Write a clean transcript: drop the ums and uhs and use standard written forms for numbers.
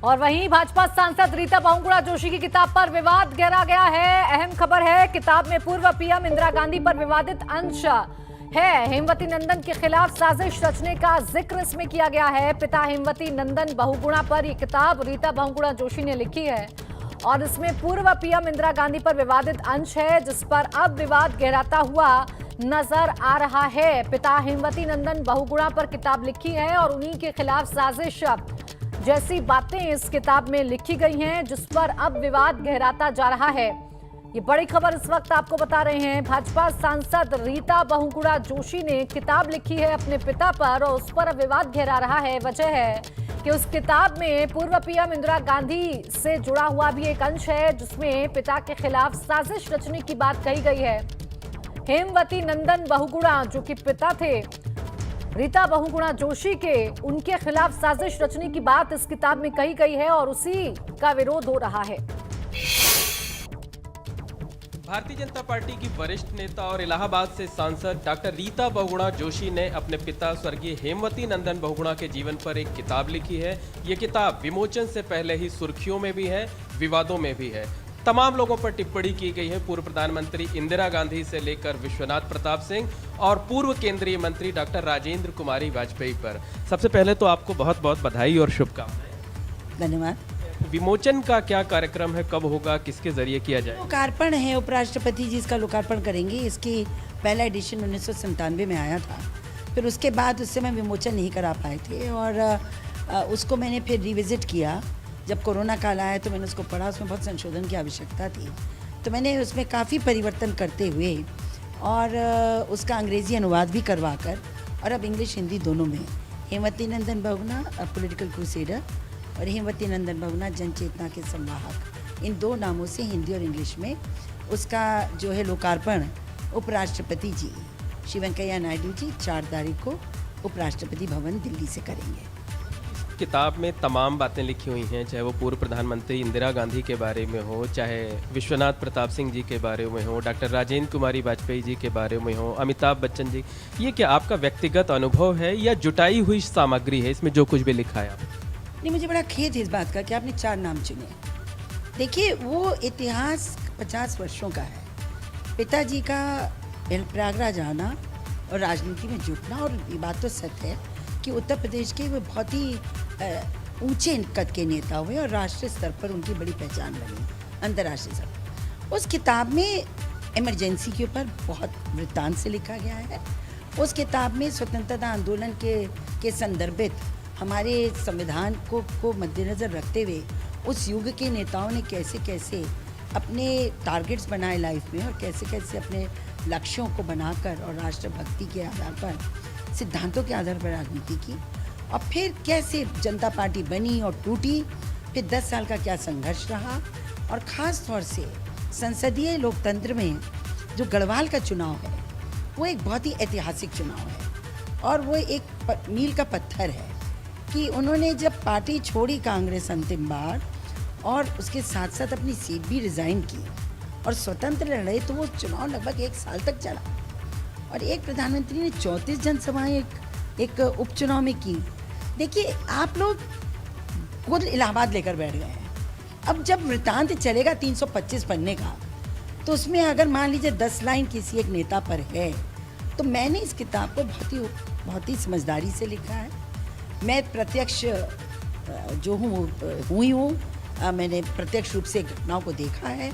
और वहीं भाजपा सांसद रीता बहुगुणा जोशी की किताब पर विवाद गहरा गया है। अहम खबर है, किताब में पूर्व पीएम इंदिरा गांधी पर विवादित अंश है। हेमवती नंदन के खिलाफ साजिश रचने का जिक्र इसमें किया गया है। पिता हेमवती नंदन बहुगुणा पर यह किताब रीता बहुगुणा जोशी ने लिखी है और इसमें पूर्व पीएम इंदिरा गांधी पर विवादित अंश है, जिस पर अब विवाद गहराता हुआ नजर आ रहा है। पिता हेमवती नंदन बहुगुणा पर किताब लिखी है और उन्हीं के खिलाफ साजिश जैसी बातें इस किताब में लिखी गई हैं, जिस पर अब विवाद गहराता जा रहा है। ये बड़ी खबर इस वक्त आपको बता रहे हैं। भाजपा सांसद रीता बहुगुणा जोशी ने किताब लिखी है अपने पिता पर और उस पर अब विवाद गहरा रहा है। वजह है कि उस किताब में पूर्व पीएम इंदिरा गांधी से जुड़ा हुआ भी एक अंश है, जिसमें पिता के खिलाफ साजिश रचने की बात कही गई है। हेमवती नंदन बहुगुणा जो कि पिता थे रीता बहुगुणा जोशी के, उनके खिलाफ साजिश रचने की बात इस किताब में कही गई है और उसी का विरोध हो रहा है। भारतीय जनता पार्टी की वरिष्ठ नेता और इलाहाबाद से सांसद डॉक्टर रीता बहुगुणा जोशी ने अपने पिता स्वर्गीय हेमवती नंदन बहुगुणा के जीवन पर एक किताब लिखी है। ये किताब विमोचन से पहले ही सुर्खियों में भी है, विवादों में भी है। तमाम लोगों पर टिप्पणी की गई है, पूर्व प्रधानमंत्री इंदिरा गांधी से लेकर विश्वनाथ प्रताप सिंह और पूर्व केंद्रीय मंत्री डॉक्टर राजेंद्र कुमारी वाजपेयी पर। सबसे पहले तो आपको बहुत बहुत बधाई और शुभकामनाएं। धन्यवाद। विमोचन का क्या कार्यक्रम है, कब होगा, किसके जरिए किया जाए? लोकार्पण है, उपराष्ट्रपति जी इसका लोकार्पण करेंगे। इसकी पहला एडिशन 1997 में आया था, फिर उसके बाद उससे मैं विमोचन नहीं करा पाए थे और उसको मैंने फिर रिविजिट किया। जब कोरोना काल आया तो मैंने उसको पढ़ा, उसमें बहुत संशोधन की आवश्यकता थी, तो मैंने उसमें काफ़ी परिवर्तन करते हुए और उसका अंग्रेज़ी अनुवाद भी करवा कर और अब इंग्लिश हिंदी दोनों में हेमवती नंदन बहुगुणा पॉलिटिकल क्रूसेडर और हेमवती नंदन बहुगुणा जन चेतना के संवाहक, इन दो नामों से हिंदी और इंग्लिश में उसका जो है लोकार्पण उपराष्ट्रपति जी श्री वेंकैया नायडू जी 4 तारीख को उपराष्ट्रपति भवन दिल्ली से करेंगे। किताब में तमाम बातें लिखी हुई हैं, चाहे वो पूर्व प्रधानमंत्री इंदिरा गांधी के बारे में हो, चाहे विश्वनाथ प्रताप सिंह जी के बारे में हो, डॉक्टर राजेंद्र कुमारी वाजपेयी जी के बारे में हो, अमिताभ बच्चन जी। ये क्या आपका व्यक्तिगत अनुभव है या जुटाई हुई सामग्री है इसमें जो कुछ भी लिखा है? नहीं, मुझे बड़ा खेद है इस बात का कि आपने 4 नाम चुने। देखिए, वो इतिहास 50 वर्षों का है। पिताजी का प्रयागराज आना और राजनीति में जुटना, और ये बात तो सत्य है कि उत्तर प्रदेश के वो बहुत ही ऊंचे कद के नेता हुए और राष्ट्रीय स्तर पर उनकी बड़ी पहचान बनी, अंतर्राष्ट्रीय स्तर पर। उस किताब में इमरजेंसी के ऊपर बहुत वृत्तांत से लिखा गया है। उस किताब में स्वतंत्रता आंदोलन के संदर्भित हमारे संविधान को मद्देनज़र रखते हुए उस युग के नेताओं ने कैसे कैसे अपने टारगेट्स बनाए लाइफ में और कैसे कैसे अपने लक्ष्यों को बनाकर और राष्ट्रभक्ति के आधार पर, सिद्धांतों के आधार पर राजनीति की, और फिर कैसे जनता पार्टी बनी और टूटी, फिर 10 साल का क्या संघर्ष रहा, और ख़ास तौर से संसदीय लोकतंत्र में जो गढ़वाल का चुनाव है वो एक बहुत ही ऐतिहासिक चुनाव है और वो एक मील का पत्थर है कि उन्होंने जब पार्टी छोड़ी कांग्रेस अंतिम बार और उसके साथ साथ अपनी सीट भी रिज़ाइन की और स्वतंत्र लड़े, तो वो चुनाव लगभग 1 साल तक चला और एक प्रधानमंत्री ने 34 जनसभाएं एक उपचुनाव में की। देखिए, आप लोग खुद इलाहाबाद लेकर बैठ गए हैं। अब जब वृत्तांत चलेगा 325 पन्ने का, तो उसमें अगर मान लीजिए 10 लाइन किसी एक नेता पर है, तो मैंने इस किताब को बहुत ही समझदारी से लिखा है। मैं प्रत्यक्ष जो हूँ, मैंने प्रत्यक्ष रूप से घटनाओं को देखा है।